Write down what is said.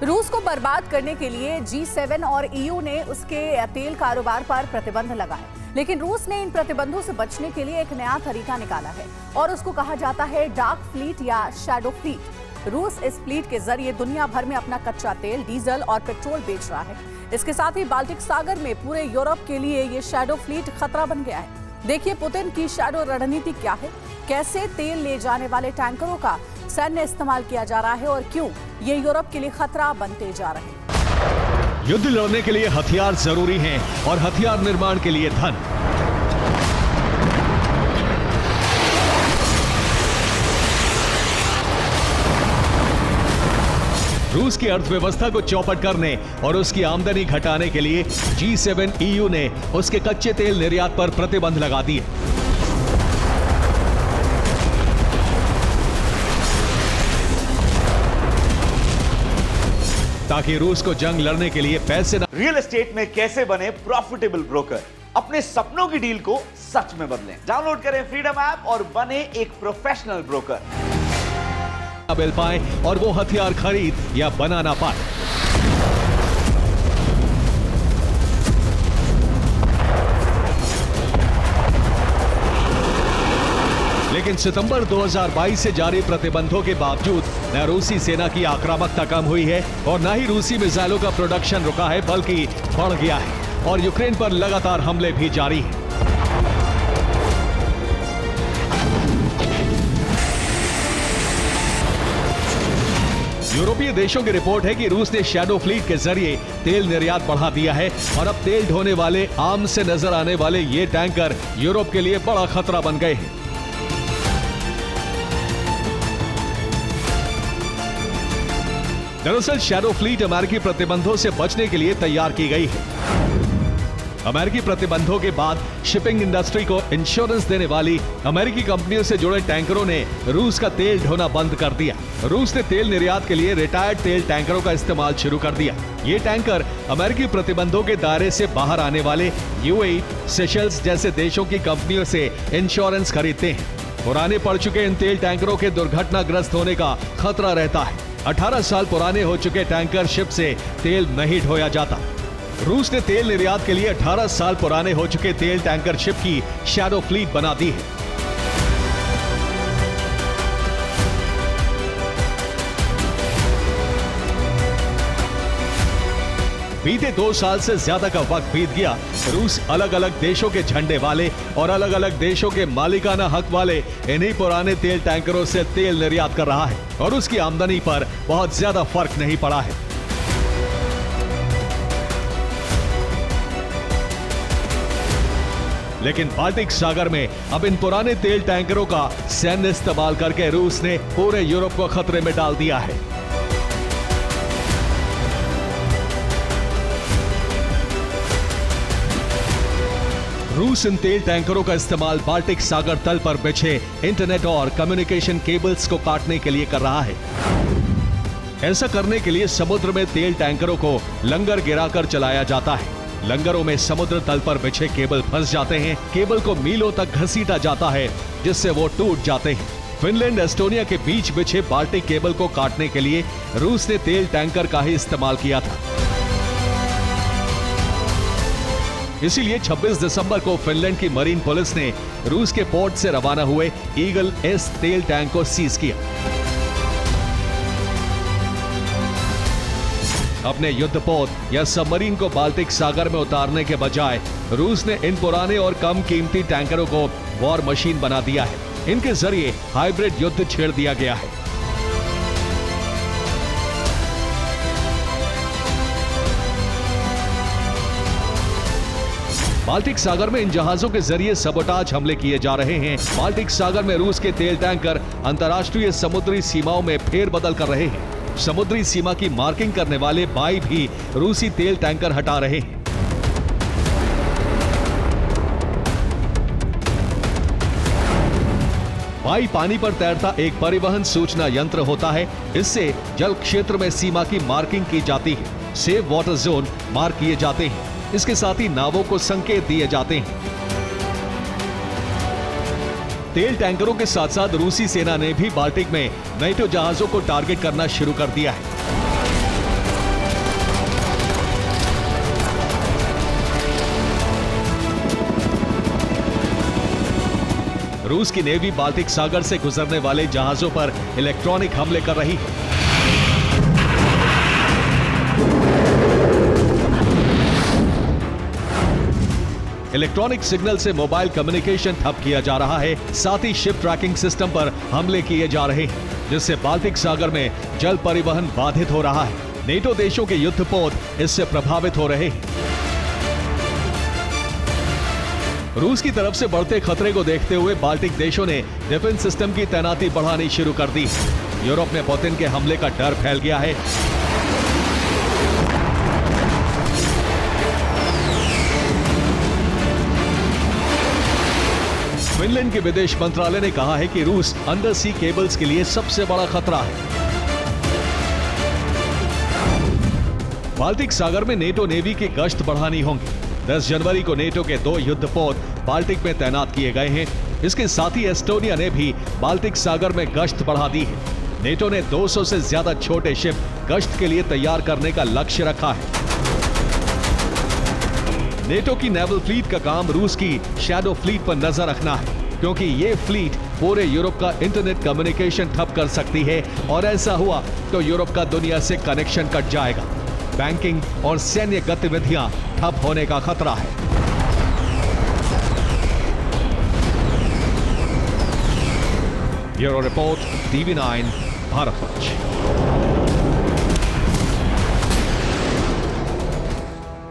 रूस को बर्बाद करने के लिए G7 और EU ने उसके तेल कारोबार पर प्रतिबंध लगाए, लेकिन रूस ने इन प्रतिबंधों से बचने के लिए एक नया तरीका निकाला है और उसको कहा जाता है डार्क फ्लीट या शैडो फ्लीट। रूस इस फ्लीट के जरिए दुनिया भर में अपना कच्चा तेल, डीजल और पेट्रोल बेच रहा है। इसके साथ ही बाल्टिक सागर में पूरे यूरोप के लिए ये शैडो फ्लीट खतरा बन गया है। देखिए पुतिन की शैडो रणनीति क्या है, कैसे तेल ले जाने वाले टैंकरों का सैन्य इस्तेमाल किया जा रहा है और क्यों ये यूरोप के लिए खतरा बनते जा रहे हैं। युद्ध लड़ने के लिए हथियार जरूरी हैं और हथियार निर्माण के लिए धन। रूस की अर्थव्यवस्था को चौपट करने और उसकी आमदनी घटाने के लिए G7 EU ने उसके कच्चे तेल निर्यात पर प्रतिबंध लगा दिए। ताकि रूस को जंग लड़ने के लिए पैसे न। रियल एस्टेट में कैसे बने प्रॉफिटेबल ब्रोकर, अपने सपनों की डील को सच में बदलें। डाउनलोड करें फ्रीडम ऐप और बने एक प्रोफेशनल ब्रोकर। मिल पाए और वो हथियार खरीद या बना ना पाए। लेकिन सितंबर 2022 से जारी प्रतिबंधों के बावजूद न रूसी सेना की आक्रामकता कम हुई है और न ही रूसी मिसाइलों का प्रोडक्शन रुका है, बल्कि बढ़ गया है और यूक्रेन पर लगातार हमले भी जारी हैं। यूरोपीय देशों की रिपोर्ट है कि रूस ने शैडो फ्लीट के जरिए तेल निर्यात बढ़ा दिया है और अब तेल ढोने वाले आम से नजर आने वाले ये टैंकर यूरोप के लिए बड़ा खतरा बन गए हैं। दरअसल शैडो फ्लीट अमेरिकी प्रतिबंधों से बचने के लिए तैयार की गई है। अमेरिकी प्रतिबंधों के बाद शिपिंग इंडस्ट्री को इंश्योरेंस देने वाली अमेरिकी कंपनियों से जुड़े टैंकरों ने रूस का तेल ढोना बंद कर दिया। रूस ने तेल निर्यात के लिए रिटायर्ड तेल टैंकरों का इस्तेमाल शुरू कर दिया। ये टैंकर अमेरिकी प्रतिबंधों के दायरे से बाहर आने वाले UAE, सेशल्स जैसे देशों की कंपनियों से इंश्योरेंस खरीदते हैं। पुराने पड़ चुके इन तेल टैंकरों के दुर्घटनाग्रस्त होने का खतरा रहता है। 18 साल पुराने हो चुके टैंकर शिप से तेल नहीं ढोया जाता। रूस ने तेल निर्यात के लिए 18 साल पुराने हो चुके तेल टैंकर शिप की शैडो फ्लीट बना दी है। बीते 2 साल से ज्यादा का वक्त बीत गया। रूस अलग अलग देशों के झंडे वाले और अलग अलग देशों के मालिकाना हक वाले इन्हीं पुराने तेल टैंकरों से तेल निर्यात कर रहा है और उसकी आमदनी पर बहुत ज्यादा फर्क नहीं पड़ा है। लेकिन बाल्टिक सागर में अब इन पुराने तेल टैंकरों का सैन्य इस्तेमाल करके रूस ने पूरे यूरोप को खतरे में डाल दिया है। रूस इन तेल टैंकरों का इस्तेमाल बाल्टिक सागर तल पर बिछे इंटरनेट और कम्युनिकेशन केबल्स को काटने के लिए कर रहा है। ऐसा करने के लिए समुद्र में तेल टैंकरों को लंगर गिराकर चलाया जाता है। लंगरों में समुद्र तल पर बिछे केबल फंस जाते हैं। केबल को मीलों तक घसीटा जाता है जिससे वो टूट जाते हैं। फिनलैंड, एस्टोनिया के बीच बिछे बाल्टिक केबल को काटने के लिए रूस ने तेल टैंकर का ही इस्तेमाल किया था। इसीलिए 26 दिसंबर को फिनलैंड की मरीन पुलिस ने रूस के पोर्ट से रवाना हुए ईगल एस तेल टैंक को सीज किया। अपने युद्धपोत या सबमरीन को बाल्टिक सागर में उतारने के बजाय रूस ने इन पुराने और कम कीमती टैंकरों को वॉर मशीन बना दिया है। इनके जरिए हाइब्रिड युद्ध छेड़ दिया गया है। बाल्टिक सागर में इन जहाजों के जरिए सबोटाज हमले किए जा रहे हैं। बाल्टिक सागर में रूस के तेल टैंकर अंतर्राष्ट्रीय समुद्री सीमाओं में फेरबदल कर रहे हैं। समुद्री सीमा की मार्किंग करने वाले बाई भी रूसी तेल टैंकर हटा रहे हैं। बाई पानी पर तैरता एक परिवहन सूचना यंत्र होता है। इससे जल क्षेत्र में सीमा की मार्किंग की जाती है। सेफ वाटर जोन मार्क किए जाते हैं। इसके साथ ही नावों को संकेत दिए जाते हैं। तेल टैंकरों के साथ साथ रूसी सेना ने भी बाल्टिक में नेटो जहाजों को टारगेट करना शुरू कर दिया है। रूस की नेवी बाल्टिक सागर से गुजरने वाले जहाजों पर इलेक्ट्रॉनिक हमले कर रही है। इलेक्ट्रॉनिक सिग्नल से मोबाइल कम्युनिकेशन ठप किया जा रहा है। साथ ही शिप ट्रैकिंग सिस्टम पर हमले किए जा रहे हैं, जिससे बाल्टिक सागर में जल परिवहन बाधित हो रहा है। नेटो देशों के युद्धपोत इससे प्रभावित हो रहे हैं। रूस की तरफ से बढ़ते खतरे को देखते हुए बाल्टिक देशों ने डिफेंस सिस्टम की तैनाती बढ़ानी शुरू कर दी। यूरोप में पुतिन के हमले का डर फैल गया है। फिनलैंड के विदेश मंत्रालय ने कहा है कि रूस अंडर सी केबल्स के लिए सबसे बड़ा खतरा है। बाल्टिक सागर में नेटो नेवी की गश्त बढ़ानी होगी। 10 जनवरी को नेटो के 2 युद्धपोत बाल्टिक में तैनात किए गए हैं। इसके साथ ही एस्टोनिया ने भी बाल्टिक सागर में गश्त बढ़ा दी है। नेटो ने 200 से ज्यादा छोटे शिप गश्त के लिए तैयार करने का लक्ष्य रखा है। नेटो की नेवल फ्लीट का काम रूस की शैडो फ्लीट पर नजर रखना है, क्योंकि ये फ्लीट पूरे यूरोप का इंटरनेट कम्युनिकेशन ठप कर सकती है और ऐसा हुआ तो यूरोप का दुनिया से कनेक्शन कट जाएगा। बैंकिंग और सैन्य गतिविधियां ठप होने का खतरा है। Bureau report, TV9 Bharat.